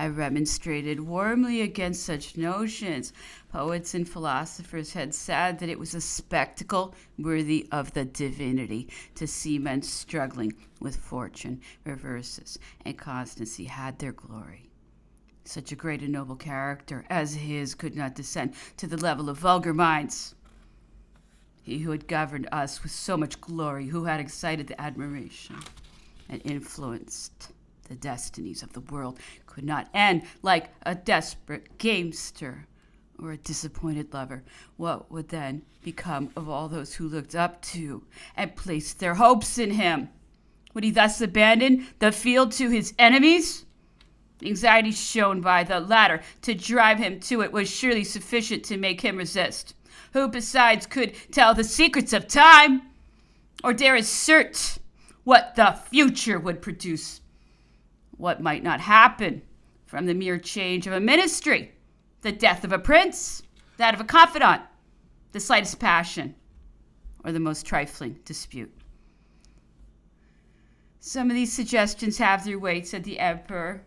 I remonstrated warmly against such notions. Poets and philosophers had said that it was a spectacle worthy of the divinity to see men struggling with fortune, reverses, and constancy had their glory. Such a great and noble character as his could not descend to the level of vulgar minds. He who had governed us with so much glory, who had excited the admiration and influenced the destinies of the world, could not end like a desperate gamester or a disappointed lover. What would then become of all those who looked up to and placed their hopes in him? Would he thus abandon the field to his enemies? The anxiety shown by the latter to drive him to it was surely sufficient to make him resist. Who besides could tell the secrets of time, or dare assert what the future would produce? What might not happen from the mere change of a ministry, the death of a prince, that of a confidant, the slightest passion, or the most trifling dispute? Some of these suggestions have their weight, said the emperor.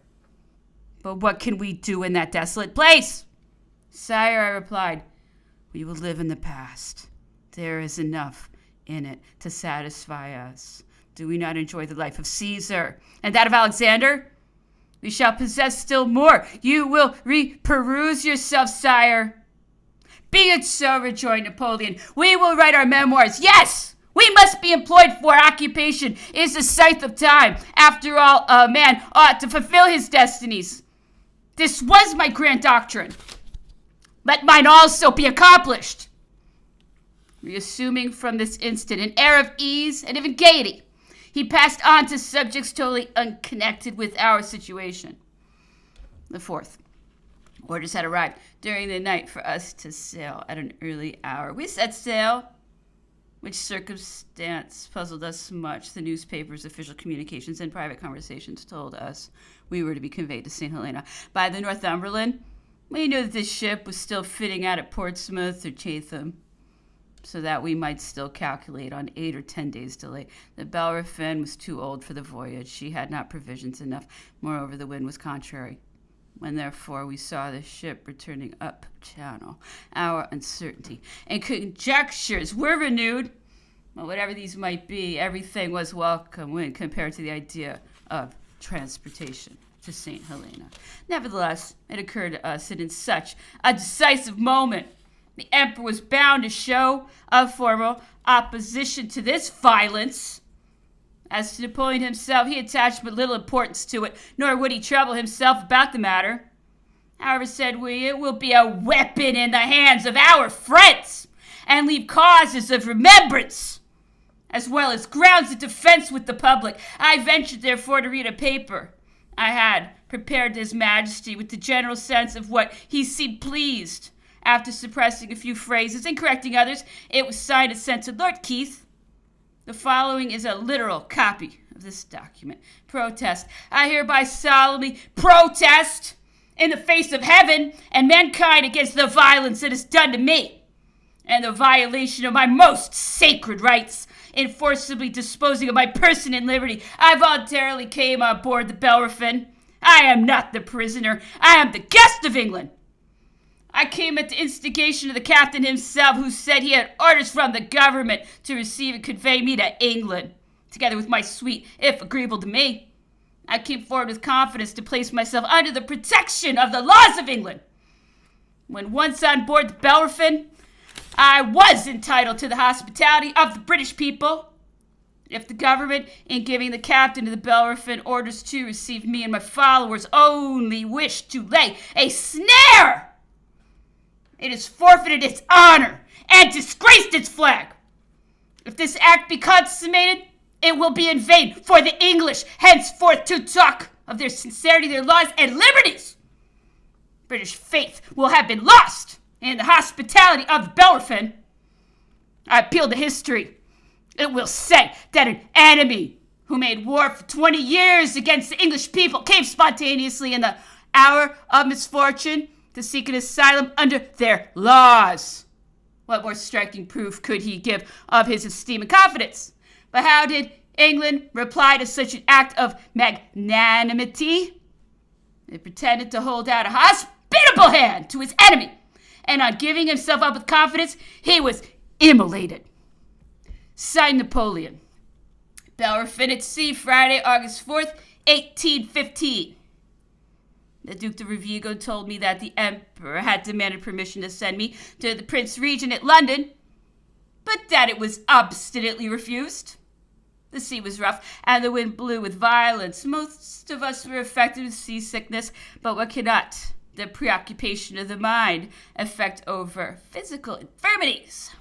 But what can we do in that desolate place? Sire, I replied, we will live in the past. There is enough in it to satisfy us. Do we not enjoy the life of Caesar and that of Alexander? We shall possess still more. You will reperuse yourself, sire. Be it so, rejoined Napoleon. We will write our memoirs. Yes, we must be employed, for occupation is the scythe of time. After all, a man ought to fulfill his destinies. This was my grand doctrine. Let mine also be accomplished. Reassuming from this instant an air of ease and even gaiety, he passed on to subjects totally unconnected with our situation. The fourth. Orders had arrived during the night for us to sail at an early hour. We set sail, which circumstance puzzled us much. The newspapers, official communications, and private conversations told us we were to be conveyed to St. Helena by the Northumberland. We knew that this ship was still fitting out at Portsmouth or Chatham, so that we might still calculate on 8 or 10 days' delay. The Bellerophon was too old for the voyage. She had not provisions enough. Moreover, the wind was contrary. When, therefore, we saw the ship returning up channel, our uncertainty and conjectures were renewed. Well, whatever these might be, everything was welcome when compared to the idea of transportation to St. Helena. Nevertheless, it occurred to us that in such a decisive moment, the emperor was bound to show a formal opposition to this violence. As to Napoleon himself, he attached but little importance to it, nor would he trouble himself about the matter. However, said we, it will be a weapon in the hands of our friends, and leave causes of remembrance, as well as grounds of defense with the public. I ventured, therefore, to read a paper I had prepared to His Majesty with the general sense of what he seemed pleased. After suppressing a few phrases and correcting others, it was signed and sent to Lord Keith. The following is a literal copy of this document. Protest. I hereby solemnly protest in the face of heaven and mankind against the violence that is done to me and the violation of my most sacred rights in forcibly disposing of my person and liberty. I voluntarily came on board the Bellerophon. I am not the prisoner. I am the guest of England. I came at the instigation of the captain himself, who said he had orders from the government to receive and convey me to England, together with my suite, if agreeable to me. I came forward with confidence to place myself under the protection of the laws of England. When once on board the Bellerophon, I was entitled to the hospitality of the British people. If the government, in giving the captain of the Bellerophon orders to receive me and my followers, only wished to lay a snare, it has forfeited its honor and disgraced its flag. If this act be consummated, it will be in vain for the English henceforth to talk of their sincerity, their laws, and liberties. British faith will have been lost in the hospitality of the Bellerophon. I appeal to history. It will say that an enemy who made war for 20 years against the English people came spontaneously in the hour of misfortune to seek an asylum under their laws. What more striking proof could he give of his esteem and confidence? But how did England reply to such an act of magnanimity? and pretended to hold out a hospitable hand to his enemy. And on giving himself up with confidence, he was immolated. Signed, Napoleon. Bellerophon at sea, Friday, August 4th, 1815. The Duc de Rovigo told me that the Emperor had demanded permission to send me to the Prince Regent at London, but that it was obstinately refused. The sea was rough, and the wind blew with violence. Most of us were affected with seasickness, but what cannot the preoccupation of the mind affect over physical infirmities?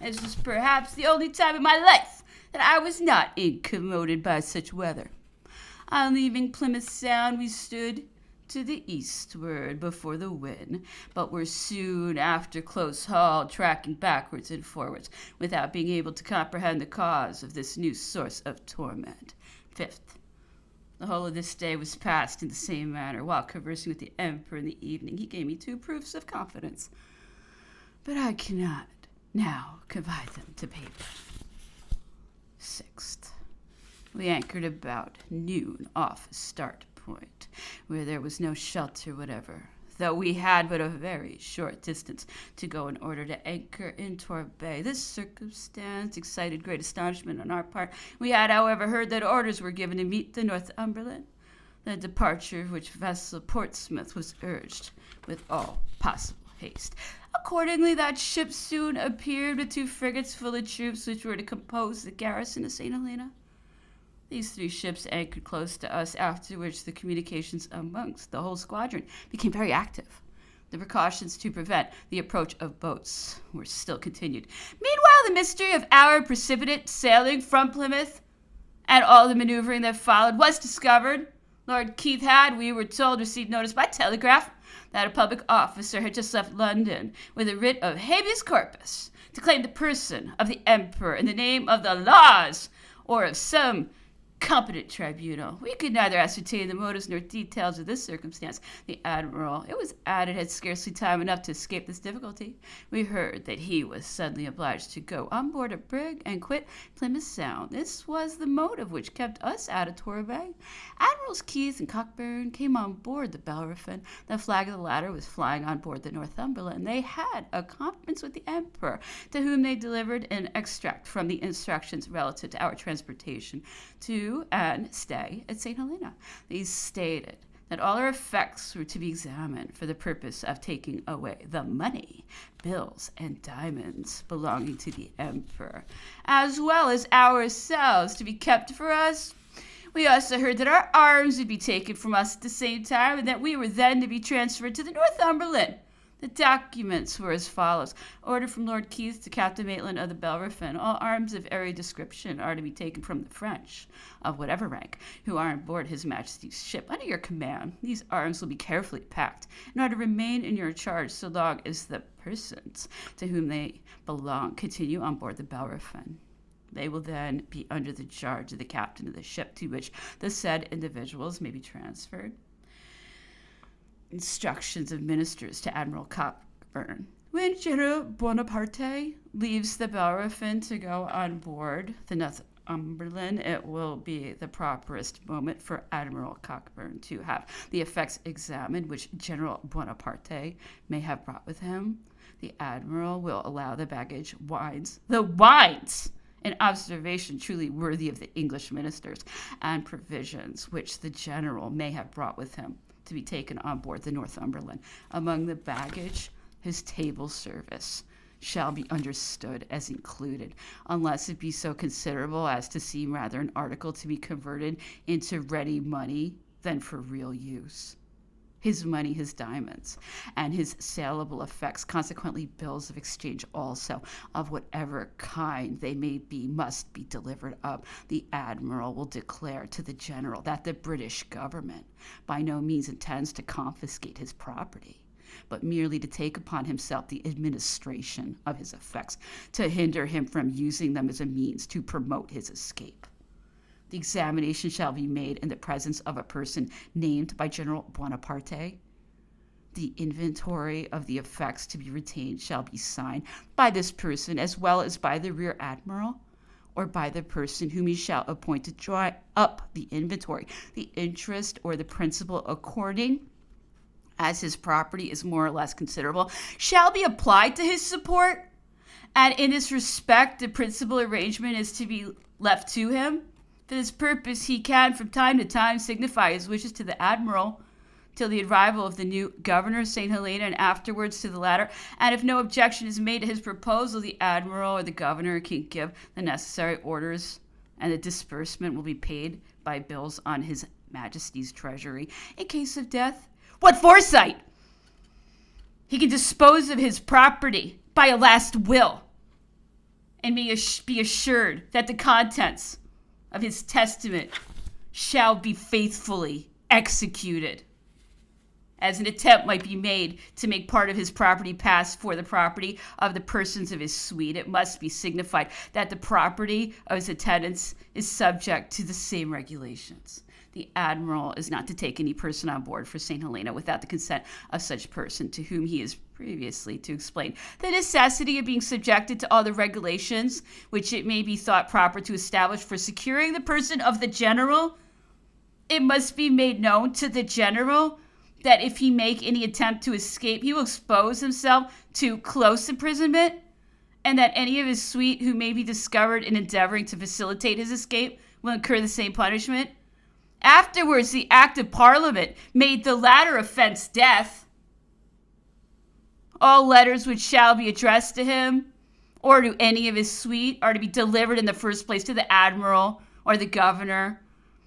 This was perhaps the only time in my life that I was not incommoded by such weather. On leaving Plymouth Sound, we stood to the eastward before the wind, but were soon after close hauled, tracking backwards and forwards, without being able to comprehend the cause of this new source of torment. 5th. The whole of this day was passed in the same manner. While conversing with the Emperor in the evening, he gave me 2 proofs of confidence, but I cannot now confide them to paper. 6th. We anchored about noon off Start Point, where there was no shelter whatever, though we had but a very short distance to go in order to anchor in Torbay. This circumstance excited great astonishment on our part. We had, however, heard that orders were given to meet the Northumberland. The departure of which vessel, Portsmouth, was urged with all possible haste. Accordingly, that ship soon appeared with 2 frigates full of troops which were to compose the garrison of St. Helena. These 3 ships anchored close to us, after which the communications amongst the whole squadron became very active. The precautions to prevent the approach of boats were still continued. Meanwhile, the mystery of our precipitate sailing from Plymouth and all the maneuvering that followed was discovered. Lord Keith had, we were told, received notice by telegraph that a public officer had just left London with a writ of habeas corpus to claim the person of the Emperor in the name of the laws or of some competent tribunal. We could neither ascertain the motives nor details of this circumstance. The admiral, it was added, had scarcely time enough to escape this difficulty. We heard that he was suddenly obliged to go on board a brig and quit Plymouth Sound. This was the motive which kept us out of Torbay. Admirals Keith and Cockburn came on board the Bellerophon. The flag of the latter was flying on board the Northumberland. They had a conference with the Emperor, to whom they delivered an extract from the instructions relative to our transportation to and stay at St. Helena. These stated that all our effects were to be examined for the purpose of taking away the money, bills, and diamonds belonging to the Emperor, as well as ourselves to be kept for us. We also heard that our arms would be taken from us at the same time, and that we were then to be transferred to the Northumberland. The documents were as follows. Order from Lord Keith to Captain Maitland of the Bellerophon. All arms of every description are to be taken from the French, of whatever rank, who are on board His Majesty's ship. Under your command, these arms will be carefully packed and are to remain in your charge so long as the persons to whom they belong continue on board the Bellerophon. They will then be under the charge of the captain of the ship to which the said individuals may be transferred. Instructions of ministers to Admiral Cockburn. When General Bonaparte leaves the Bellerophon to go on board the Northumberland, it will be the properest moment for Admiral Cockburn to have the effects examined which General Bonaparte may have brought with him. The Admiral will allow the baggage, the wines, an observation truly worthy of the English ministers, and provisions which the General may have brought with him, to be taken on board the Northumberland. Among the baggage, his table service shall be understood as included, unless it be so considerable as to seem rather an article to be converted into ready money than for real use. His money, his diamonds, and his saleable effects, consequently bills of exchange also, of whatever kind they may be, must be delivered up. The Admiral will declare to the General that the British government by no means intends to confiscate his property, but merely to take upon himself the administration of his effects, to hinder him from using them as a means to promote his escape. The examination shall be made in the presence of a person named by General Bonaparte. The inventory of the effects to be retained shall be signed by this person as well as by the Rear Admiral. or by the person whom he shall appoint to draw up the inventory, the interest or the principal according as his property is more or less considerable, shall be applied to his support. And in this respect, the principal arrangement is to be left to him. For this purpose, he can from time to time signify his wishes to the admiral till the arrival of the new governor of St. Helena, and afterwards to the latter. And if no objection is made to his proposal, the admiral or the governor can give the necessary orders, and the disbursement will be paid by bills on his majesty's treasury. In case of death, what foresight! He can dispose of his property by a last will, and may be assured that the contents of his testament shall be faithfully executed. As an attempt might be made to make part of his property pass for the property of the persons of his suite, it must be signified that the property of his attendants is subject to the same regulations. The admiral is not to take any person on board for St. Helena without the consent of such person, to whom he is previously to explain the necessity of being subjected to all the regulations which it may be thought proper to establish for securing the person of the general. It must be made known to the general that if he make any attempt to escape, he will expose himself to close imprisonment, and that any of his suite who may be discovered in endeavoring to facilitate his escape will incur the same punishment. Afterwards, the Act of Parliament made the latter offense death. All letters which shall be addressed to him or to any of his suite are to be delivered in the first place to the admiral or the governor,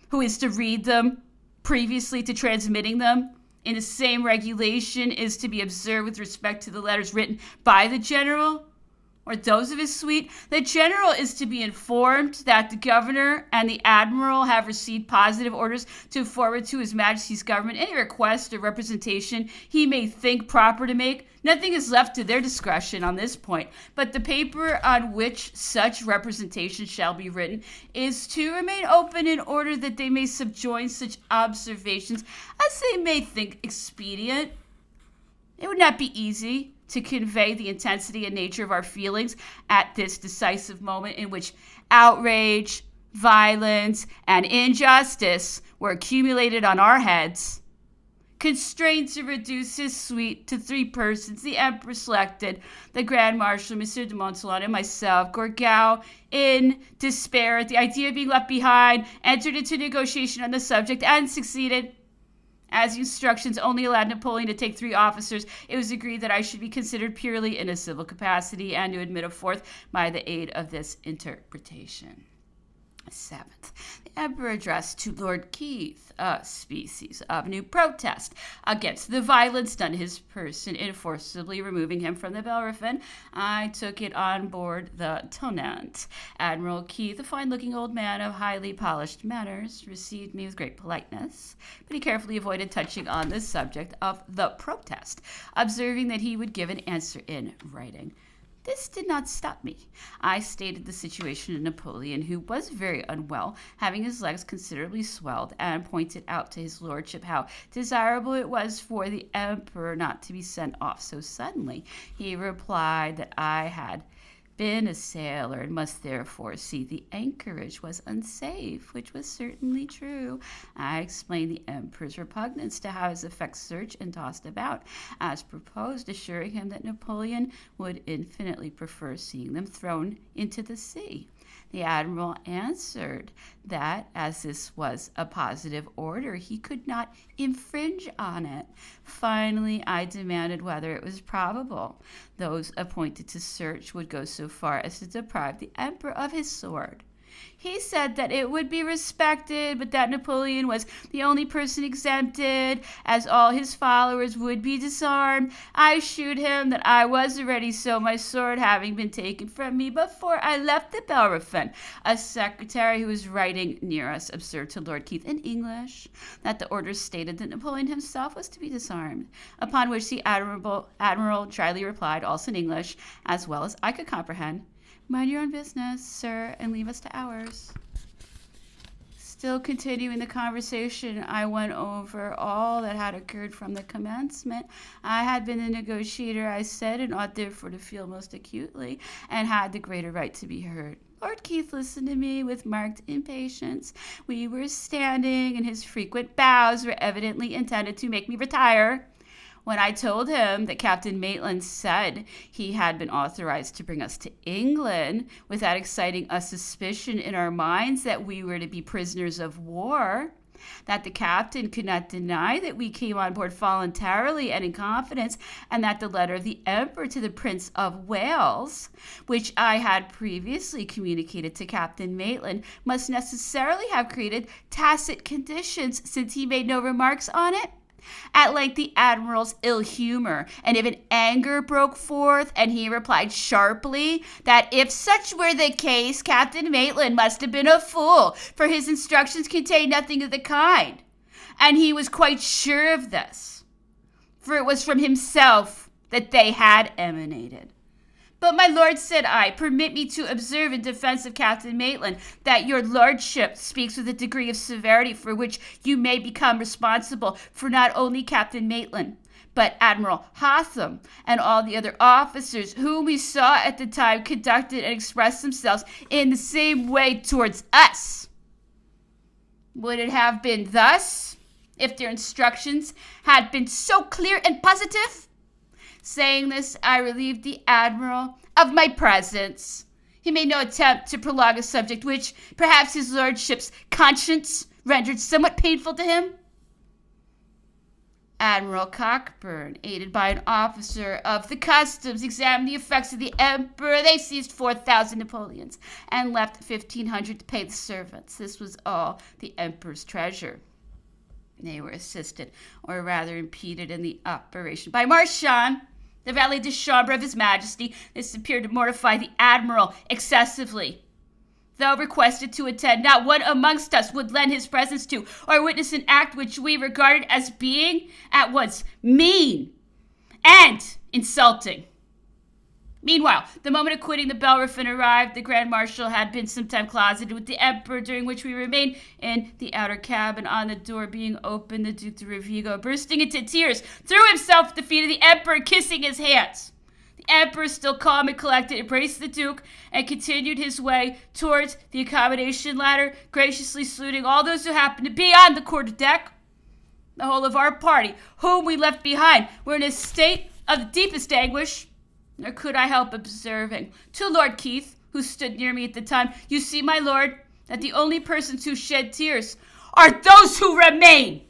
who is to read them previously to transmitting them. And the same regulation is to be observed with respect to the letters written by the general or those of his suite. The general is to be informed that the governor and the admiral have received positive orders to forward to his majesty's government any request or representation he may think proper to make. Nothing is left to their discretion on this point, but the paper on which such representation shall be written is to remain open in order that they may subjoin such observations as they may think expedient. It would not be easy to convey the intensity and nature of our feelings at this decisive moment in which outrage, violence, and injustice were accumulated on our heads. Constrained to reduce his suite to 3 persons, the emperor selected the Grand Marshal, M. de Montholon, and myself. Gourgaud, in despair at the idea of being left behind, entered into negotiation on the subject and succeeded. As the instructions only allowed Napoleon to take 3 officers, it was agreed that I should be considered purely in a civil capacity and to admit a 4th by the aid of this interpretation. 7th, the emperor addressed to Lord Keith a species of new protest against the violence done his person in forcibly removing him from the Bellerophon. I took it on board the Tonnant. Admiral Keith, a fine-looking old man of highly polished manners, received me with great politeness, but he carefully avoided touching on the subject of the protest, observing that he would give an answer in writing. This did not stop me. I stated the situation to Napoleon, who was very unwell, having his legs considerably swelled, and pointed out to his lordship how desirable it was for the emperor not to be sent off so suddenly. He replied that I had been a sailor and must therefore see the anchorage was unsafe, which was certainly true. I explained the emperor's repugnance to have his effects searched and tossed about, as proposed, assuring him that Napoleon would infinitely prefer seeing them thrown into the sea. The admiral answered that, as this was a positive order, he could not infringe on it. Finally, I demanded whether it was probable those appointed to search would go so far as to deprive the emperor of his sword. He said that it would be respected, but that Napoleon was the only person exempted, as all his followers would be disarmed. I assured him that I was already so, my sword having been taken from me before I left the Bellerophon. A secretary who was writing near us observed to Lord Keith in English that the orders stated that Napoleon himself was to be disarmed, upon which the admiral dryly replied, also in English, as well as I could comprehend, "Mind your own business, sir, and leave us to ours." Still continuing the conversation, I went over all that had occurred from the commencement. I had been the negotiator, I said, and ought therefore to feel most acutely, and had the greater right to be heard. Lord Keith listened to me with marked impatience. We were standing, and his frequent bows were evidently intended to make me retire. When I told him that Captain Maitland said he had been authorized to bring us to England without exciting a suspicion in our minds that we were to be prisoners of war, that the captain could not deny that we came on board voluntarily and in confidence, and that the letter of the Emperor to the Prince of Wales, which I had previously communicated to Captain Maitland, must necessarily have created tacit conditions, since he made no remarks on it. At length the admiral's ill humor and even anger broke forth, and he replied sharply that if such were the case, Captain Maitland must have been a fool, for his instructions contained nothing of the kind. And he was quite sure of this, for it was from himself that they had emanated. But, my lord, said I, permit me to observe in defense of Captain Maitland that your lordship speaks with a degree of severity for which you may become responsible for not only Captain Maitland, but Admiral Hotham and all the other officers whom we saw at the time conducted and expressed themselves in the same way towards us. Would it have been thus if their instructions had been so clear and positive? Saying this, I relieved the admiral of my presence. He made no attempt to prolong a subject which perhaps his lordship's conscience rendered somewhat painful to him. Admiral Cockburn, aided by an officer of the customs, examined the effects of the emperor. They seized 4,000 Napoleons and left 1,500 to pay the servants. This was all the emperor's treasure. They were assisted, or rather impeded in the operation, by Marchand, the valet de chambre of His Majesty. This appeared to mortify the admiral excessively. Though requested to attend, not one amongst us would lend his presence to or witness an act which we regarded as being at once mean and insulting. Meanwhile, the moment of quitting the Bellerophon arrived, the Grand Marshal had been some time closeted with the Emperor, during which we remained in the outer cabin. On the door being opened, the Duc de Rovigo, bursting into tears, threw himself at the feet of the Emperor, kissing his hands. The Emperor, still calm and collected, embraced the Duke and continued his way towards the accommodation ladder, graciously saluting all those who happened to be on the quarter-deck. The whole of our party, whom we left behind, were in a state of the deepest anguish. Nor could I help observing to Lord Keith, who stood near me at the time, "You see, my lord, that the only persons who shed tears are those who remain."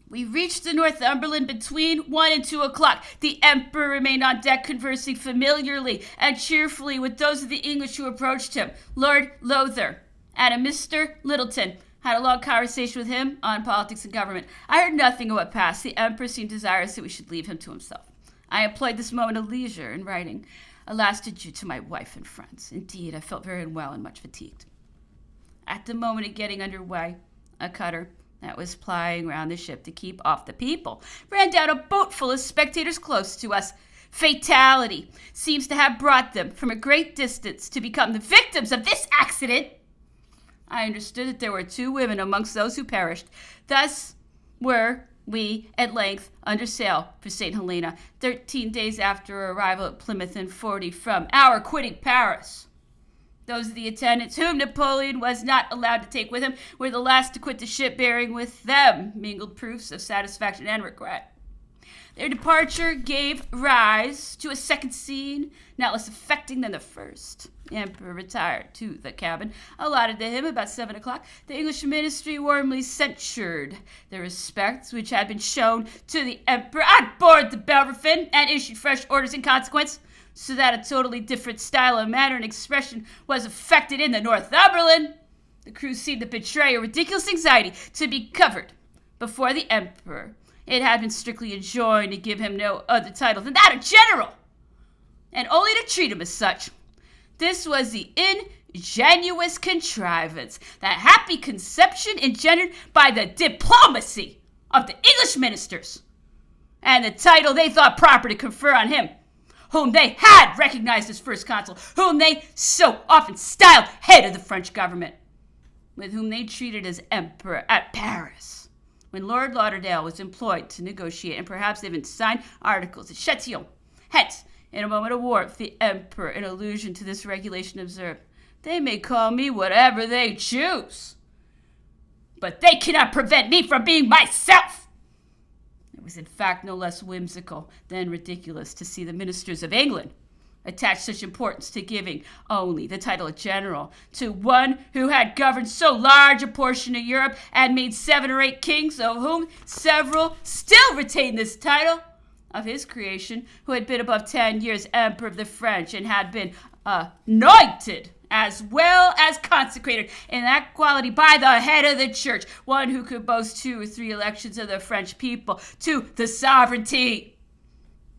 We reached the Northumberland between 1 and 2 o'clock. The Emperor remained on deck, conversing familiarly and cheerfully with those of the English who approached him. Lord Lothair and a Mr. Littleton had a long conversation with him on politics and government. I heard nothing of what passed. The Emperor seemed desirous that we should leave him to himself. I employed this moment of leisure in writing a last adieu to my wife and friends. Indeed, I felt very unwell and much fatigued. At the moment of getting under way, a cutter that was plying round the ship to keep off the people ran down a boat full of spectators close to us. Fatality seems to have brought them from a great distance to become the victims of this accident. I understood that there were 2 women amongst those who perished. Thus were we at length under sail for St. Helena, 13 days after our arrival at Plymouth, and 40 from our quitting Paris. Those of the attendants whom Napoleon was not allowed to take with him were the last to quit the ship, bearing with them mingled proofs of satisfaction and regret. Their departure gave rise to a second scene, not less affecting than the first. The Emperor retired to the cabin allotted to him about 7 o'clock. The English ministry warmly censured the respect which had been shown to the Emperor on board the Bellerophon, and issued fresh orders in consequence, so that a totally different style of manner and expression was affected in the Northumberland. The crew seemed to betray a ridiculous anxiety to be covered before the Emperor. It had been strictly enjoined to give him no other title than that of general, and only to treat him as such. This was the ingenious contrivance, that happy conception engendered by the diplomacy of the English ministers, and the title they thought proper to confer on him, whom they had recognized as first consul, whom they so often styled head of the French government, with whom they treated as emperor at Paris, when Lord Lauderdale was employed to negotiate and perhaps even sign articles at Chatillon. Hence, In a moment of warmth, the emperor, in allusion to this regulation, observed, "They may call me whatever they choose, but they cannot prevent me from being myself." It was in fact no less whimsical than ridiculous to see the ministers of England attach such importance to giving only the title of general to one who had governed so large a portion of Europe and made 7 or 8 kings, of whom several still retain this title of his creation, who had been above 10 years emperor of the French and had been anointed as well as consecrated in that quality by the head of the church, one who could boast 2 or 3 elections of the French people to the sovereignty,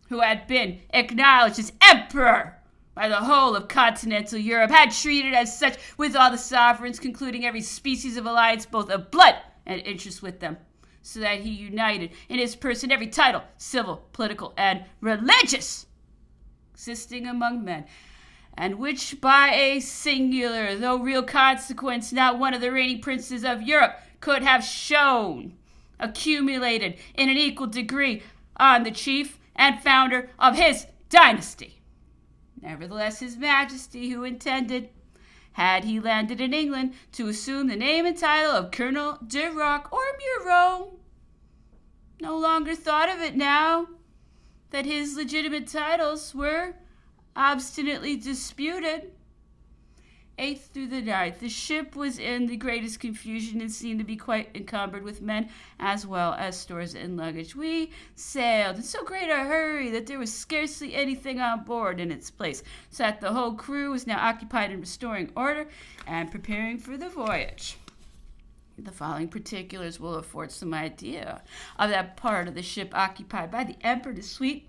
who had been acknowledged as emperor by the whole of continental Europe, had treated as such with all the sovereigns, concluding every species of alliance both of blood and interest with them, so that he united in his person every title, civil, political, and religious, existing among men, and which by a singular, though real consequence, not one of the reigning princes of Europe could have shown, accumulated in an equal degree on the chief and founder of his dynasty. Nevertheless, his majesty, who intended, had he landed in England, to assume the name and title of Colonel de Rock or Muro, no longer thought of it now that his legitimate titles were obstinately disputed. 8th through the 9th, the ship was in the greatest confusion and seemed to be quite encumbered with men as well as stores and luggage. We sailed in so great a hurry that there was scarcely anything on board in its place, so that the whole crew was now occupied in restoring order and preparing for the voyage. The following particulars will afford some idea of that part of the ship occupied by the emperor's suite.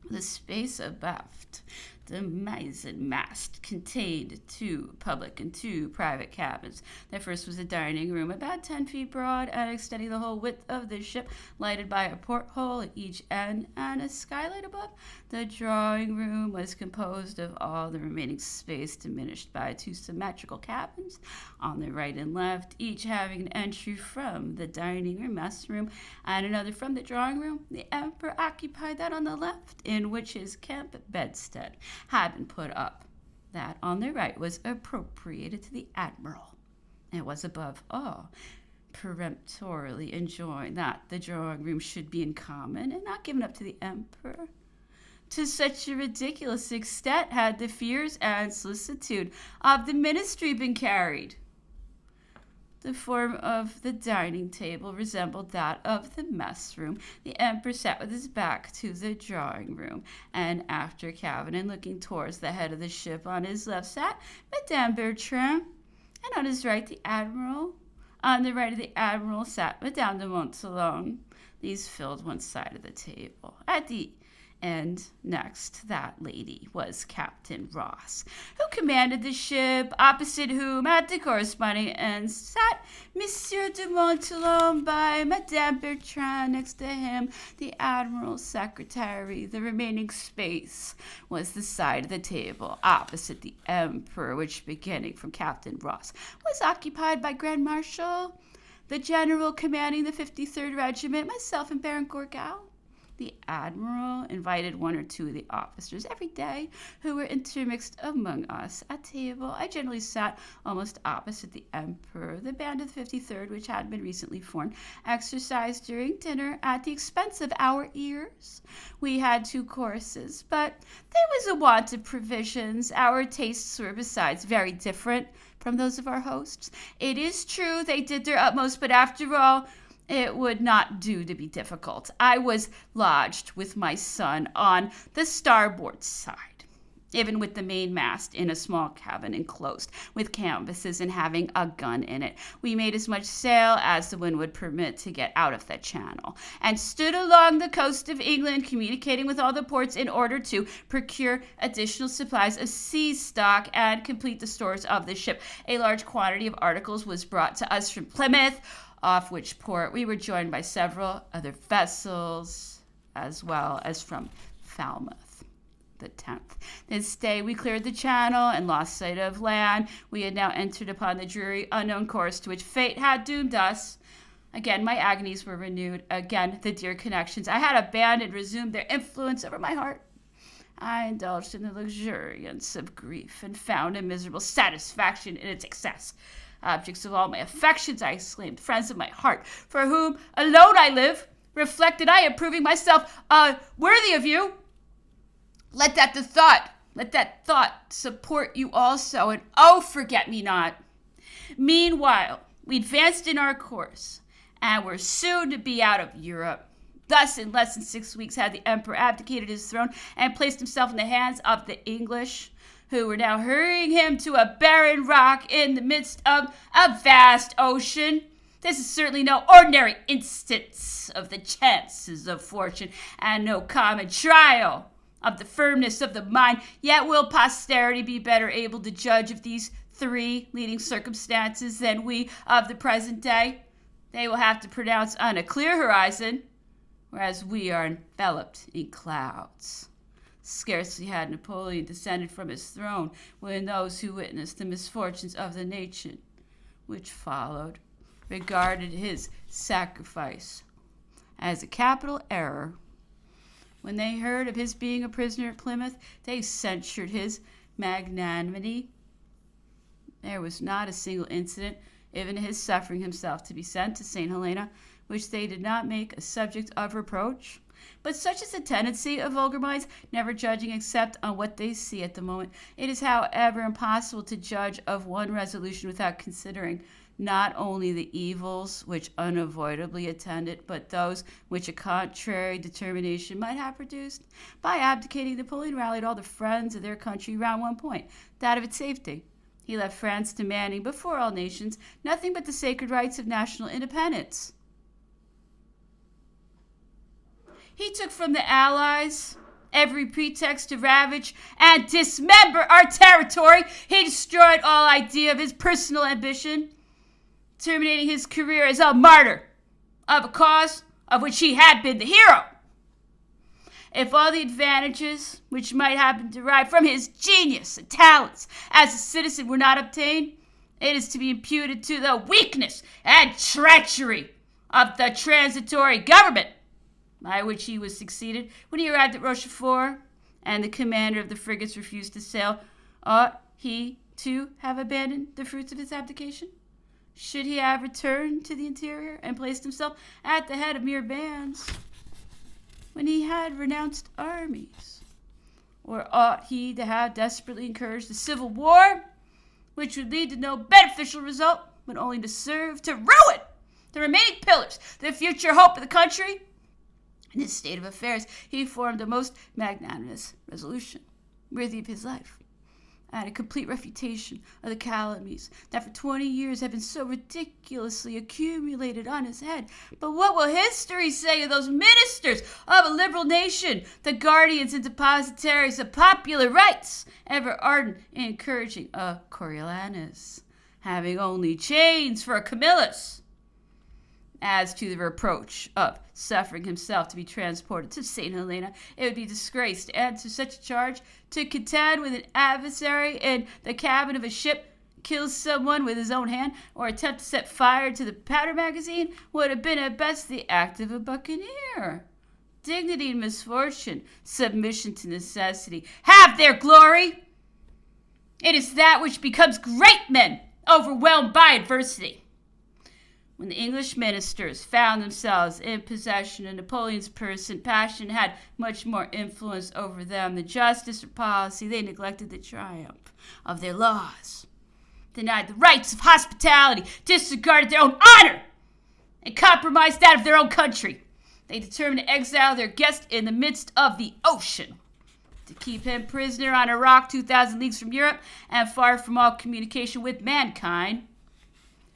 The space abaft the mizzen mast contained 2 public and 2 private cabins. The first was a dining room about 10 feet broad and extending the whole width of the ship, lighted by a porthole at each end and a skylight above. The drawing room was composed of all the remaining space, diminished by 2 symmetrical cabins on the right and left, each having an entry from the dining room, mess room, and another from the drawing room. The emperor occupied that on the left, in which his camp bedstead had been put up. That on the right was appropriated to the admiral. It was above all peremptorily enjoined that the drawing room should be in common and not given up to the emperor. To such a ridiculous extent had the fears and solicitude of the ministry been carried. The form of the dining table resembled that of the mess room. The emperor sat with his back to the drawing room and after cabin, and looking towards the head of the ship. On his left sat Madame Bertrand, and on his right the admiral. On the right of the admiral sat Madame de Montalon. These filled one side of the table. At the end next, that lady was Captain Ross, who commanded the ship, opposite whom, at the corresponding end, sat Monsieur de Montalon by Madame Bertrand. Next to him, the admiral's secretary. The remaining space was the side of the table opposite the emperor, which, beginning from Captain Ross, was occupied by Grand Marshal, the general commanding the 53rd Regiment, myself, and Baron Gourgaud. The admiral invited 1 or 2 of the officers every day who were intermixed among us at table. I generally sat almost opposite the emperor. The band of the 53rd, which had been recently formed, exercised during dinner at the expense of our ears. We had 2 courses, but there was a want of provisions. Our tastes were besides very different from those of our hosts. It is true they did their utmost, but after all, it would not do to be difficult. I was lodged with my son on the starboard side, even with the mainmast in a small cabin enclosed with canvases and having a gun in it. We made as much sail as the wind would permit to get out of the channel, and stood along the coast of England, communicating with all the ports in order to procure additional supplies of sea stock and complete the stores of the ship. A large quantity of articles was brought to us from Plymouth, off which port we were joined by several other vessels, as well as from Falmouth. The 10th. This day we cleared the channel and lost sight of land. We had now entered upon the dreary, unknown course to which fate had doomed us. Again, my agonies were renewed. Again, the dear connections I had abandoned resumed their influence over my heart. I indulged in the luxuriance of grief and found a miserable satisfaction in its excess. Objects of all my affections, I exclaimed, friends of my heart, for whom alone I live, reflected I, approving myself worthy of you. Let that thought support you also, and forget me not. Meanwhile, we advanced in our course, and were soon to be out of Europe. Thus, in less than 6 weeks, had the emperor abdicated his throne and placed himself in the hands of the English, who were now hurrying him to a barren rock in the midst of a vast ocean. This is certainly no ordinary instance of the chances of fortune, and no common trial of the firmness of the mind. Yet will posterity be better able to judge of these 3 leading circumstances than we of the present day. They will have to pronounce on a clear horizon, whereas we are enveloped in clouds. Scarcely had Napoleon descended from his throne when those who witnessed the misfortunes of the nation which followed regarded his sacrifice as a capital error. When they heard of his being a prisoner at Plymouth, they censured his magnanimity. There was not a single incident, even his suffering himself to be sent to St. Helena, which they did not make a subject of reproach. But such is the tendency of vulgar minds, never judging except on what they see at the moment. It is, however, impossible to judge of one resolution without considering not only the evils which unavoidably attend it, but those which a contrary determination might have produced. By abdicating, Napoleon rallied all the friends of their country round one point, that of its safety. He left France demanding, before all nations, nothing but the sacred rights of national independence. He took from the Allies every pretext to ravage and dismember our territory. He destroyed all idea of his personal ambition, terminating his career as a martyr of a cause of which he had been the hero. If all the advantages which might have been derived from his genius and talents as a citizen were not obtained, it is to be imputed to the weakness and treachery of the transitory government by which he was succeeded. When he arrived at Rochefort and the commander of the frigates refused to sail, ought he to have abandoned the fruits of his abdication? Should he have returned to the interior and placed himself at the head of mere bands when he had renounced armies? Or ought he to have desperately encouraged the civil war, which would lead to no beneficial result, but only to serve to ruin the remaining pillars, the future hope of the country? In this state of affairs, he formed a most magnanimous resolution, worthy of his life, and a complete refutation of the calumnies that for 20 years have been so ridiculously accumulated on his head. But what will history say of those ministers of a liberal nation, the guardians and depositaries of popular rights, ever ardent in encouraging a Coriolanus, having only chains for a Camillus? As to the reproach of suffering himself to be transported to St. Helena, it would be disgrace to answer such a charge. To contend with an adversary in the cabin of a ship, kill someone with his own hand, or attempt to set fire to the powder magazine would have been at best the act of a buccaneer. Dignity and misfortune, submission to necessity, have their glory. It is that which becomes great men, overwhelmed by adversity. When the English ministers found themselves in possession of Napoleon's person, passion had much more influence over them than justice or policy. They neglected the triumph of their laws, denied the rights of hospitality, disregarded their own honor, and compromised that of their own country. They determined to exile their guest in the midst of the ocean, to keep him prisoner on a rock 2,000 leagues from Europe and far from all communication with mankind.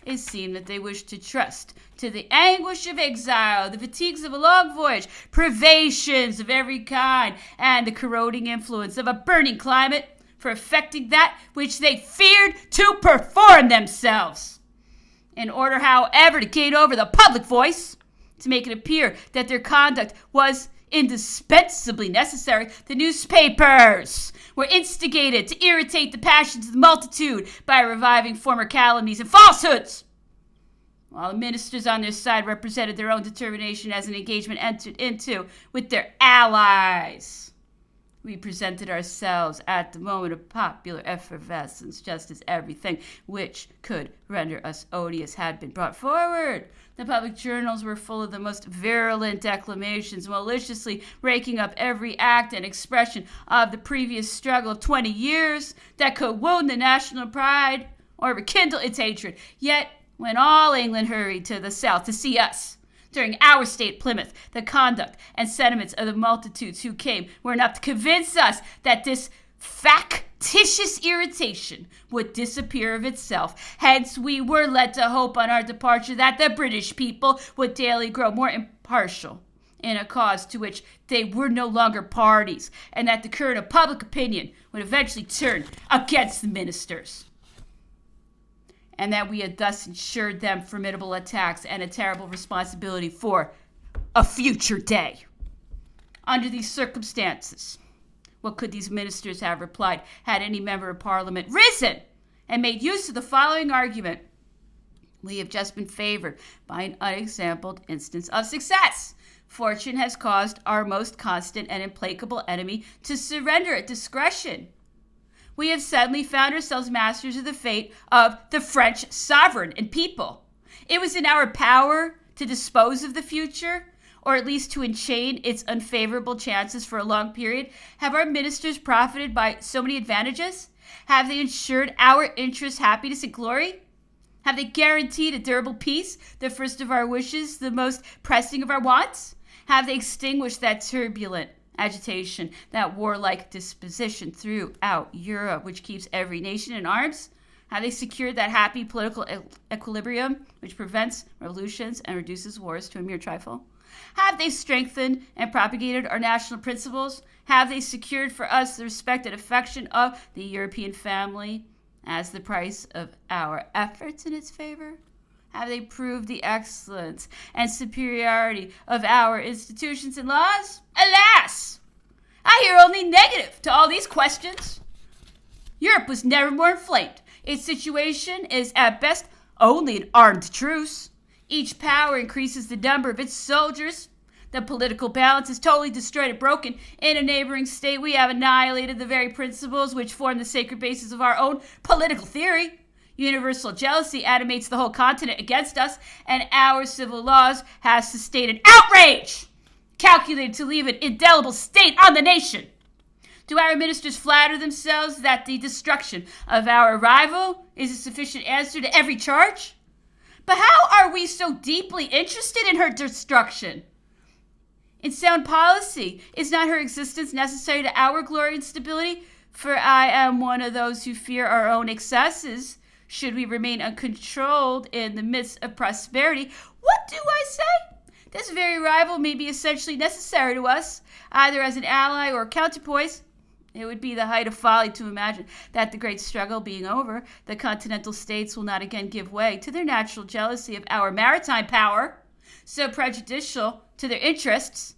It seemed that they wished to trust to the anguish of exile, the fatigues of a long voyage, privations of every kind, and the corroding influence of a burning climate for effecting that which they feared to perform themselves. In order, however, to gain over the public voice, to make it appear that their conduct was indispensably necessary, the newspapers were instigated to irritate the passions of the multitude by reviving former calumnies and falsehoods, while the ministers on their side represented their own determination as an engagement entered into with their allies We presented ourselves at the moment of popular effervescence, just as everything which could render us odious had been brought forward. The public journals were full of the most virulent declamations, maliciously raking up every act and expression of the previous struggle of 20 years that could wound the national pride or rekindle its hatred. Yet, when all England hurried to the south to see us, during our stay at Plymouth, the conduct and sentiments of the multitudes who came were enough to convince us that this factitious irritation would disappear of itself. Hence, we were led to hope on our departure that the British people would daily grow more impartial in a cause to which they were no longer parties, and that the current of public opinion would eventually turn against the ministers, and that we had thus ensured them formidable attacks and a terrible responsibility for a future day. Under these circumstances, what could these ministers have replied had any member of Parliament risen and made use of the following argument? We have just been favored by an unexampled instance of success. Fortune has caused our most constant and implacable enemy to surrender at discretion. We have suddenly found ourselves masters of the fate of the French sovereign and people. It was in our power to dispose of the future, or at least to enchain its unfavorable chances for a long period. Have our ministers profited by so many advantages? Have they ensured our interests happiness and glory? Have they guaranteed a durable peace, the first of our wishes, the most pressing of our wants? Have they extinguished that turbulent agitation, that warlike disposition throughout Europe, which keeps every nation in arms? Have they secured that happy political equilibrium which prevents revolutions and reduces wars to a mere trifle? Have they strengthened and propagated our national principles? Have they secured for us the respect and affection of the European family as the price of our efforts in its favor? Have they proved the excellence and superiority of our institutions and laws? Alas! I hear only negative to all these questions. Europe was never more inflamed. Its situation is at best only an armed truce. Each power increases the number of its soldiers. The political balance is totally destroyed and broken. In a neighboring state, we have annihilated the very principles which form the sacred basis of our own political theory. Universal jealousy animates the whole continent against us, and our civil laws have sustained an outrage calculated to leave an indelible stain on the nation. Do our ministers flatter themselves that the destruction of our rival is a sufficient answer to every charge? But how are we so deeply interested in her destruction? In sound policy, is not her existence necessary to our glory and stability? For I am one of those who fear our own excesses. Should we remain uncontrolled in the midst of prosperity, what do I say? This very rival may be essentially necessary to us, either as an ally or counterpoise. It would be the height of folly to imagine that the great struggle being over, the continental states will not again give way to their natural jealousy of our maritime power, so prejudicial to their interests.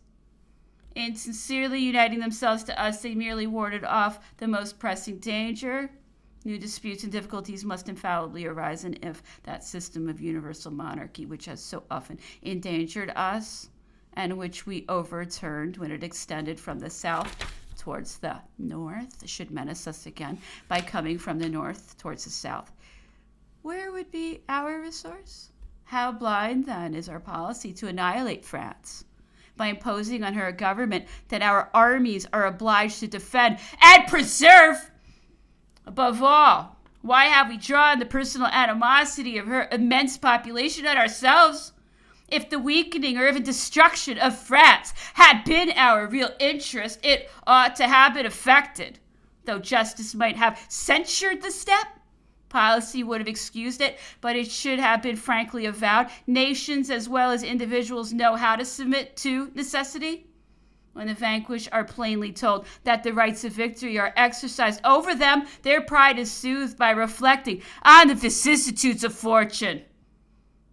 In sincerely uniting themselves to us, they merely warded off the most pressing danger. New disputes and difficulties must infallibly arise, and if that system of universal monarchy which has so often endangered us, and which we overturned when it extended from the south towards the north, should menace us again by coming from the north towards the south, where would be our resource? How blind, then, is our policy to annihilate France by imposing on her a government that our armies are obliged to defend and preserve? Above all, why have we drawn the personal animosity of her immense population on ourselves? If the weakening or even destruction of France had been our real interest, it ought to have been effected. Though justice might have censured the step, policy would have excused it, but it should have been frankly avowed. Nations as well as individuals know how to submit to necessity. When the vanquished are plainly told that the rights of victory are exercised over them, their pride is soothed by reflecting on the vicissitudes of fortune.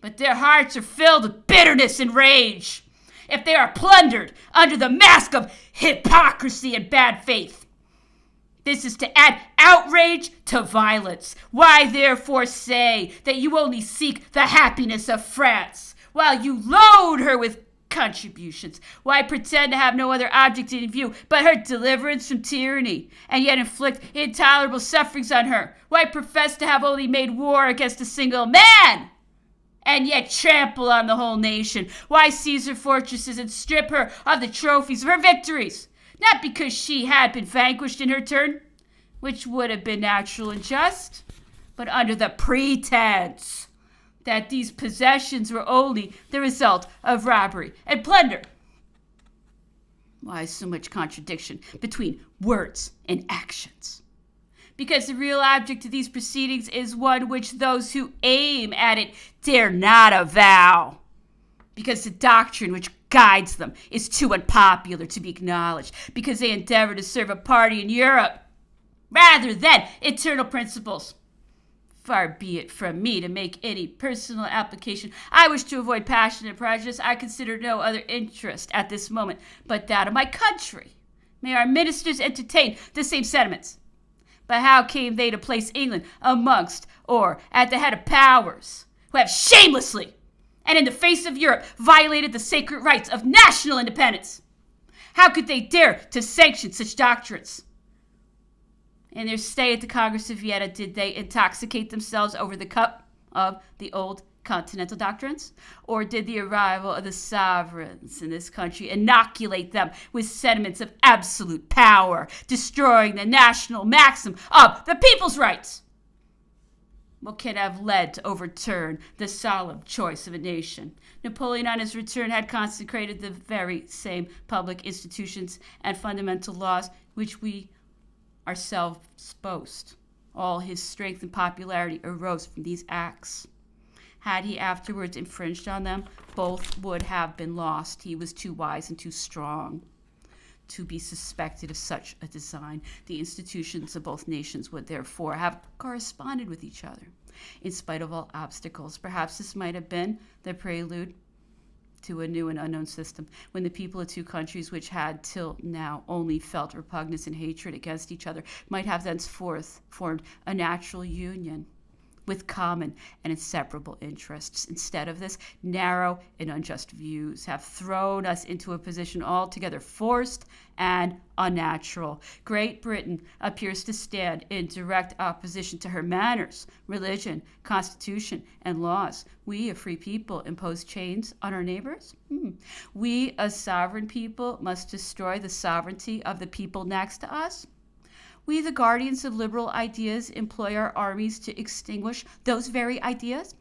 But their hearts are filled with bitterness and rage if they are plundered under the mask of hypocrisy and bad faith. This is to add outrage to violence. Why therefore say that you only seek the happiness of France, while you load her with contributions? Why pretend to have no other object in view but her deliverance from tyranny, and yet inflict intolerable sufferings on her? Why profess to have only made war against a single man, and yet trample on the whole nation? Why seize her fortresses and strip her of the trophies of her victories? Not because she had been vanquished in her turn, which would have been natural and just, but under the pretense that these possessions were only the result of robbery and plunder. Why so much contradiction between words and actions? Because the real object of these proceedings is one which those who aim at it dare not avow. Because the doctrine which guides them is too unpopular to be acknowledged. Because they endeavor to serve a party in Europe rather than eternal principles. Far be it from me to make any personal application. I wish to avoid passion and prejudice. I consider no other interest at this moment but that of my country. May our ministers entertain the same sentiments. But how came they to place England amongst or at the head of powers who have shamelessly and in the face of Europe violated the sacred rights of national independence? How could they dare to sanction such doctrines? In their stay at the Congress of Vienna, did they intoxicate themselves over the cup of the old continental doctrines? Or did the arrival of the sovereigns in this country inoculate them with sentiments of absolute power, destroying the national maxim of the people's rights? What can have led to overturn the solemn choice of a nation? Napoleon on his return had consecrated the very same public institutions and fundamental laws which we ourselves boast. All his strength and popularity arose from these acts. Had he afterwards infringed on them, both would have been lost. He was too wise and too strong to be suspected of such a design. The institutions of both nations would therefore have corresponded with each other, in spite of all obstacles. Perhaps this might have been the prelude to a new and unknown system, when the people of two countries which had till now only felt repugnance and hatred against each other might have thenceforth formed a natural union with common and inseparable interests. Instead of this, narrow and unjust views have thrown us into a position altogether forced and unnatural. Great Britain appears to stand in direct opposition to her manners, religion, constitution, and laws. We, a free people, impose chains on our neighbors. We, a sovereign people, must destroy the sovereignty of the people next to us. We, the guardians of liberal ideas, employ our armies to extinguish those very ideas.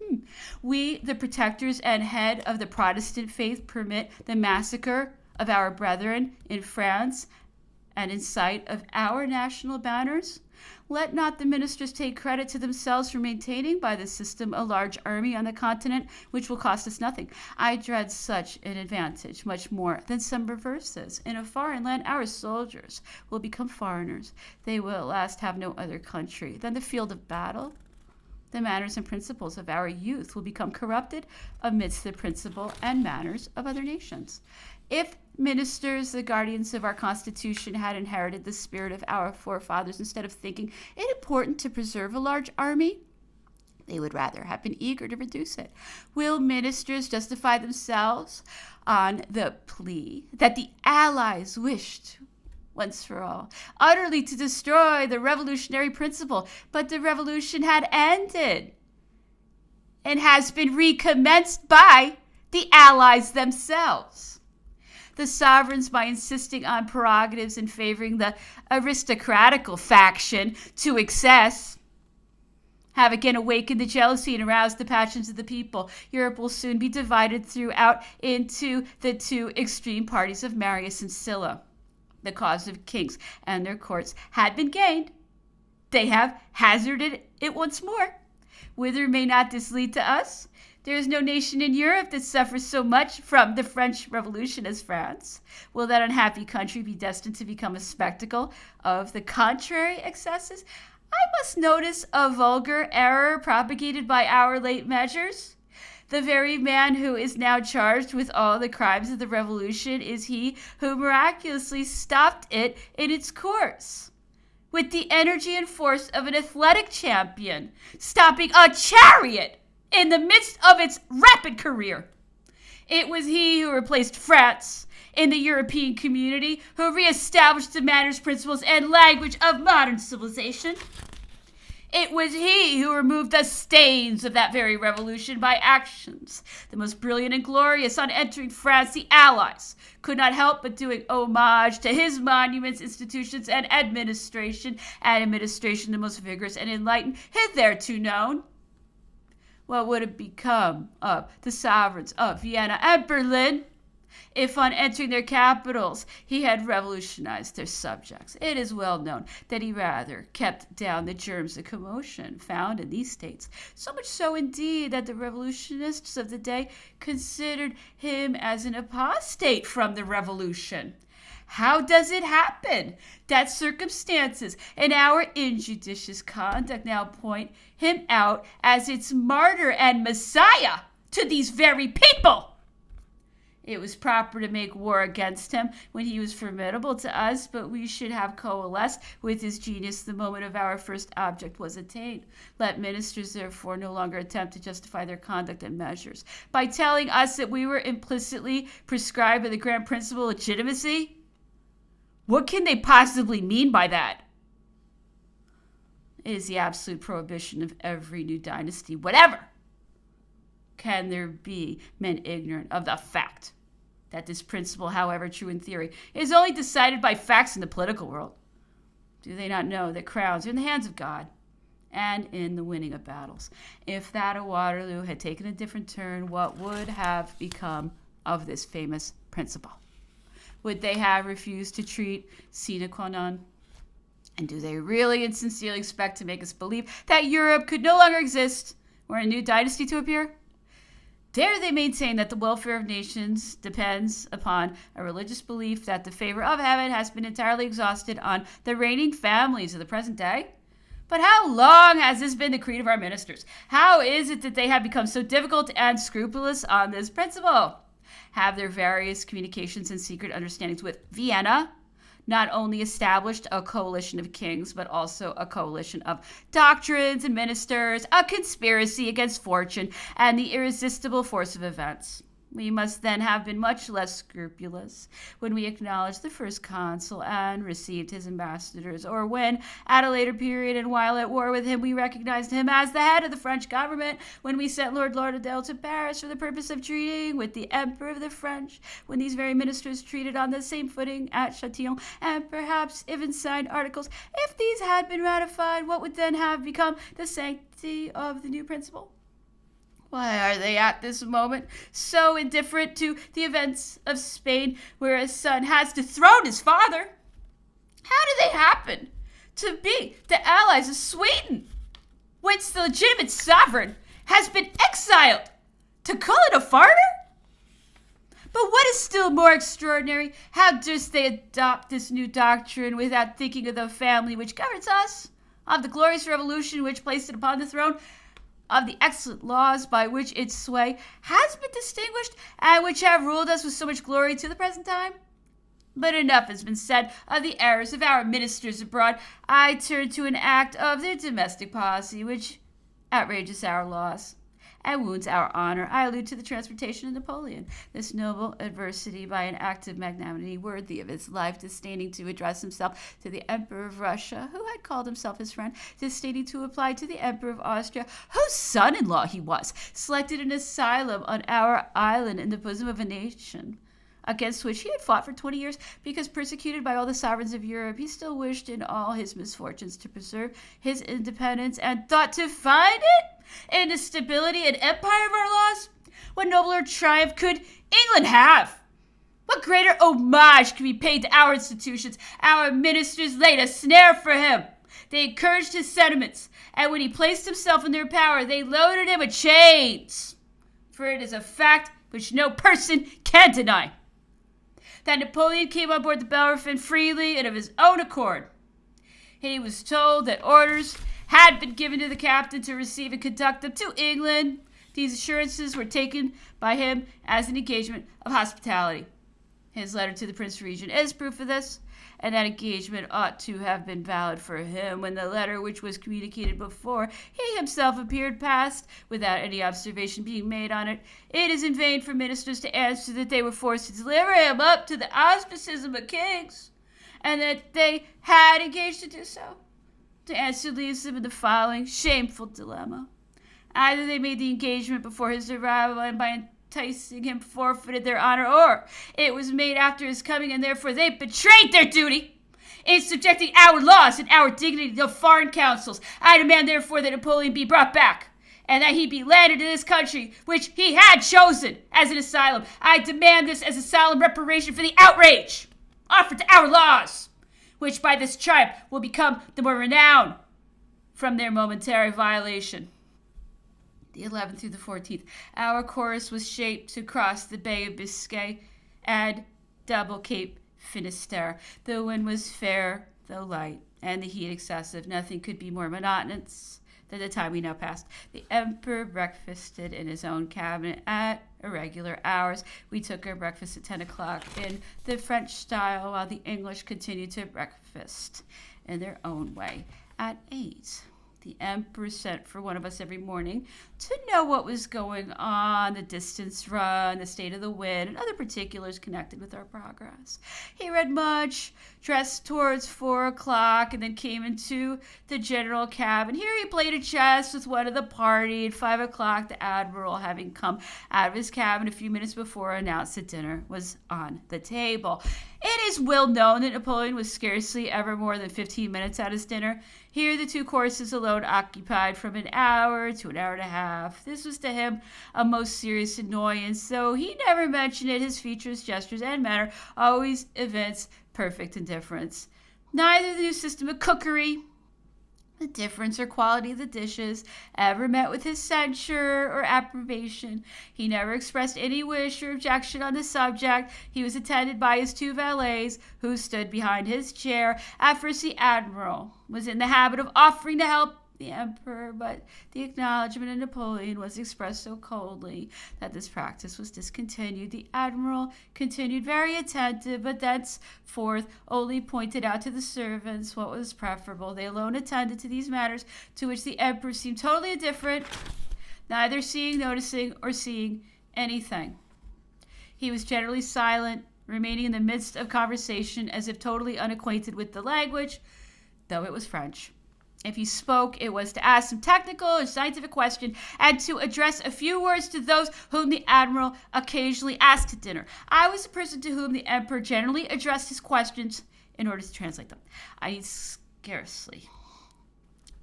We, the protectors and head of the Protestant faith, permit the massacre of our brethren in France and in sight of our national banners. Let not the ministers take credit to themselves for maintaining by this system a large army on the continent, which will cost us nothing. I dread such an advantage much more than some reverses. In a foreign land, our soldiers will become foreigners. They will at last have no other country than the field of battle. The manners and principles of our youth will become corrupted amidst the principle and manners of other nations. If ministers, the guardians of our Constitution, had inherited the spirit of our forefathers instead of thinking it important to preserve a large army, they would rather have been eager to reduce it. Will ministers justify themselves on the plea that the Allies wished once for all utterly to destroy the revolutionary principle, but the revolution had ended and has been recommenced by the Allies themselves? The sovereigns, by insisting on prerogatives and favoring the aristocratical faction to excess, have again awakened the jealousy and aroused the passions of the people. Europe will soon be divided throughout into the two extreme parties of Marius and Sylla. The cause of kings and their courts had been gained. They have hazarded it once more. Whither may not this lead to us? There is no nation in Europe that suffers so much from the French Revolution as France. Will that unhappy country be destined to become a spectacle of the contrary excesses? I must notice a vulgar error propagated by our late measures. The very man who is now charged with all the crimes of the Revolution is he who miraculously stopped it in its course, with the energy and force of an athletic champion, stopping a chariot in the midst of its rapid career. It was he who replaced France in the European community, who reestablished the manners, principles, and language of modern civilization. It was he who removed the stains of that very revolution by actions. The most brilliant and glorious. On entering France, the Allies could not help but doing homage to his monuments, institutions, and administration, the most vigorous and enlightened hitherto known. What would have become of the sovereigns of Vienna and Berlin if on entering their capitals he had revolutionized their subjects? It is well known that he rather kept down the germs of commotion found in these states, so much so indeed that the revolutionists of the day considered him as an apostate from the revolution. How does it happen that circumstances and our injudicious conduct now point him out as its martyr and Messiah to these very people? It was proper to make war against him when he was formidable to us, but we should have coalesced with his genius the moment of our first object was attained. Let ministers, therefore, no longer attempt to justify their conduct and measures by telling us that we were implicitly prescribed by the grand principle of legitimacy. What can they possibly mean by that? It is the absolute prohibition of every new dynasty, whatever. Can there be men ignorant of the fact that this principle, however true in theory, is only decided by facts in the political world? Do they not know that crowns are in the hands of God and in the winning of battles? If that of Waterloo had taken a different turn, what would have become of this famous principle? Would they have refused to treat sine qua non? And do they really and sincerely expect to make us believe that Europe could no longer exist were a new dynasty to appear? Dare they maintain that the welfare of nations depends upon a religious belief that the favor of heaven has been entirely exhausted on the reigning families of the present day? But how long has this been the creed of our ministers? How is it that they have become so difficult and scrupulous on this principle? Have their various communications and secret understandings with Vienna not only established a coalition of kings, but also a coalition of doctrines and ministers, a conspiracy against fortune and the irresistible force of events? We must then have been much less scrupulous when we acknowledged the first consul and received his ambassadors, or when, at a later period and while at war with him, we recognized him as the head of the French government, when we sent Lord Lauderdale to Paris for the purpose of treating with the Emperor of the French, when these very ministers treated on the same footing at Châtillon, and perhaps even signed articles. If these had been ratified, what would then have become the sanctity of the new principle? Why are they at this moment so indifferent to the events of Spain, where a son has dethroned his father? How do they happen to be the allies of Sweden, whence the legitimate sovereign has been exiled, to call it a foreigner? But what is still more extraordinary, how durst they adopt this new doctrine without thinking of the family which governs us, of the glorious revolution which placed it upon the throne, of the excellent laws by which its sway has been distinguished, and which have ruled us with so much glory to the present time? But enough has been said of the errors of our ministers abroad. I turn to an act of their domestic policy which outrages our laws and wounds our honor. I allude to the transportation of Napoleon, this noble adversity by an act of magnanimity worthy of his life, disdaining to address himself to the Emperor of Russia, who had called himself his friend, disdaining to apply to the Emperor of Austria, whose son-in-law he was, selected an asylum on our island in the bosom of a nation against which he had fought for 20 years, because persecuted by all the sovereigns of Europe, he still wished in all his misfortunes to preserve his independence, and thought to find it in the stability and empire of our laws. What nobler triumph could England have? What greater homage could be paid to our institutions? Our ministers laid a snare for him. They encouraged his sentiments, and when he placed himself in their power, they loaded him with chains. For it is a fact which no person can deny that Napoleon came on board the Bellerophon freely and of his own accord. He was told that orders had been given to the captain to receive and conduct them to England. These assurances were taken by him as an engagement of hospitality. His letter to the Prince Regent is proof of this, and that engagement ought to have been valid for him when the letter, which was communicated before he himself appeared, passed without any observation being made on it. It is in vain for ministers to answer that they were forced to deliver him up to the auspices of kings, and that they had engaged to do so. The answer leaves them in the following shameful dilemma. Either they made the engagement before his arrival and by enticing him forfeited their honor, or it was made after his coming and therefore they betrayed their duty in subjecting our laws and our dignity to foreign councils. I demand therefore that Napoleon be brought back and that he be landed in this country which he had chosen as an asylum. I demand this as a solemn reparation for the outrage offered to our laws, which by this triumph will become the more renowned from their momentary violation. The 11th through the 14th, our course was shaped to cross the Bay of Biscay and double Cape Finisterre. The wind was fair, though light, and the heat excessive. Nothing could be more monotonous than the time we now passed. The Emperor breakfasted in his own cabinet at irregular hours. We took our breakfast at 10 o'clock in the French style, while the English continued to breakfast in their own way at 8. The Emperor sent for one of us every morning to know what was going on, the distance run, the state of the wind, and other particulars connected with our progress. He read much, dressed towards 4 o'clock, and then came into the general cabin. Here he played a chess with one of the party. At 5 o'clock, the Admiral, having come out of his cabin a few minutes before, announced that dinner was on the table. It is well known that Napoleon was scarcely ever more than 15 minutes at his dinner. Here the 2 courses alone occupied from an hour to an hour and a half. This was to him a most serious annoyance, though he never mentioned it. His features, gestures, and manner always evinced perfect indifference. Neither the new system of cookery, the difference or quality of the dishes, ever met with his censure or approbation. He never expressed any wish or objection on the subject. He was attended by his 2 valets, who stood behind his chair. At first the Admiral was in the habit of offering to help the Emperor, but the acknowledgment of Napoleon was expressed so coldly that this practice was discontinued. The Admiral continued very attentive, but thenceforth only pointed out to the servants what was preferable. They alone attended to these matters, to which the Emperor seemed totally indifferent, neither seeing, noticing, or seeing anything. He was generally silent, remaining in the midst of conversation as if totally unacquainted with the language, though it was French. If he spoke, it was to ask some technical or scientific question and to address a few words to those whom the Admiral occasionally asked to dinner. I was the person to whom the Emperor generally addressed his questions in order to translate them. I need scarcely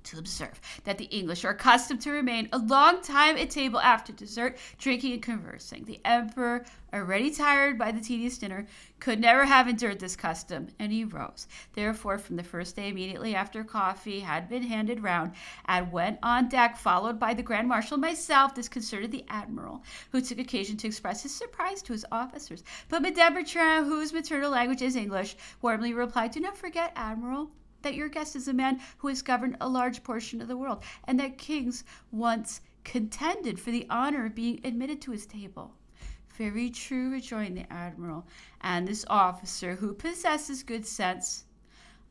to observe that the English are accustomed to remain a long time at table after dessert, drinking and conversing. The Emperor, already tired by the tedious dinner, could never have endured this custom, and he rose. Therefore, from the first day immediately after coffee had been handed round, and went on deck, followed by the Grand Marshal and myself. This concerted the Admiral, who took occasion to express his surprise to his officers. But Madame Bertrand, whose maternal language is English, warmly replied, "Do not forget, Admiral, that your guest is a man who has governed a large portion of the world, and that kings once contended for the honor of being admitted to his table." "Very true," rejoined the Admiral, "and this officer, who possesses good sense,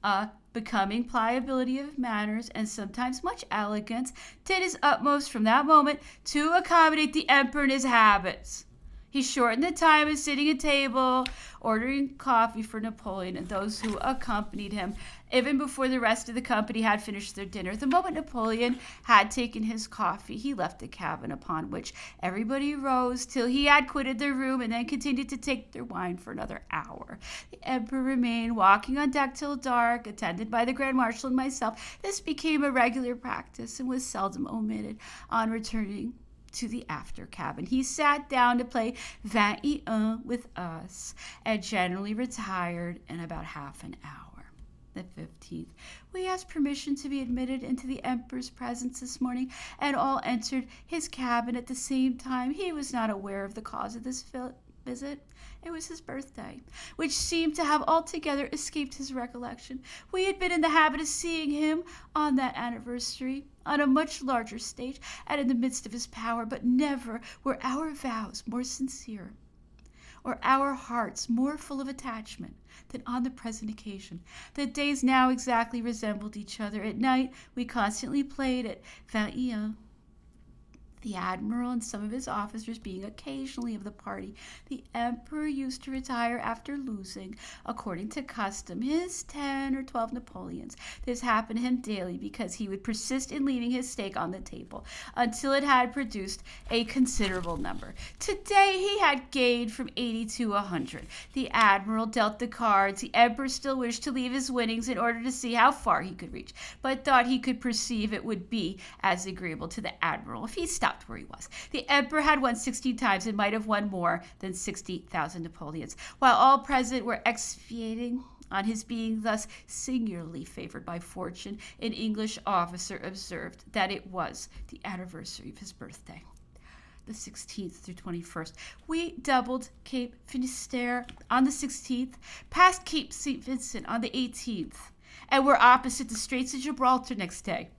a becoming pliability of manners, and sometimes much elegance, did his utmost from that moment to accommodate the Emperor in his habits. He shortened the time of sitting at table, ordering coffee for Napoleon and those who accompanied him, even before the rest of the company had finished their dinner. The moment Napoleon had taken his coffee, he left the cabin, upon which everybody rose till he had quitted the room, and then continued to take their wine for another hour. The Emperor remained walking on deck till dark, attended by the Grand Marshal and myself. This became a regular practice, and was seldom omitted. On returning to the after cabin, he sat down to play 21 with us, and generally retired in about half an hour. The 15th, we asked permission to be admitted into the Emperor's presence this morning, and all entered his cabin at the same time. He was not aware of the cause of this visit. It was his birthday, which seemed to have altogether escaped his recollection. We had been in the habit of seeing him on that anniversary, on a much larger stage, and in the midst of his power, but never were our vows more sincere, or our hearts more full of attachment than on the present occasion. The days now exactly resembled each other. At night we constantly played at 21. The admiral and some of his officers being occasionally of the party. The emperor used to retire after losing, according to custom, his 10 or 12 Napoleons. This happened to him daily because he would persist in leaving his stake on the table until it had produced a considerable number. Today he had gained from 80 to 100. The admiral dealt the cards. The emperor still wished to leave his winnings in order to see how far he could reach, but thought he could perceive it would be as agreeable to the admiral if he stopped where he was. The emperor had won 16 times and might have won more than 60,000 Napoleons, while all present were expatiating on his being thus singularly favored by fortune. An English officer observed that it was the anniversary of his birthday, the 16th through 21st. We doubled Cape Finisterre on the 16th, passed Cape St. Vincent on the 18th, and were opposite the Straits of Gibraltar next day,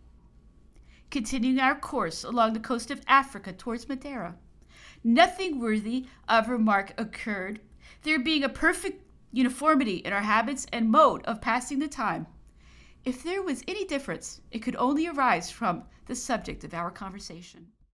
continuing our course along the coast of Africa towards Madeira. Nothing worthy of remark occurred, there being a perfect uniformity in our habits and mode of passing the time. If there was any difference, it could only arise from the subject of our conversation.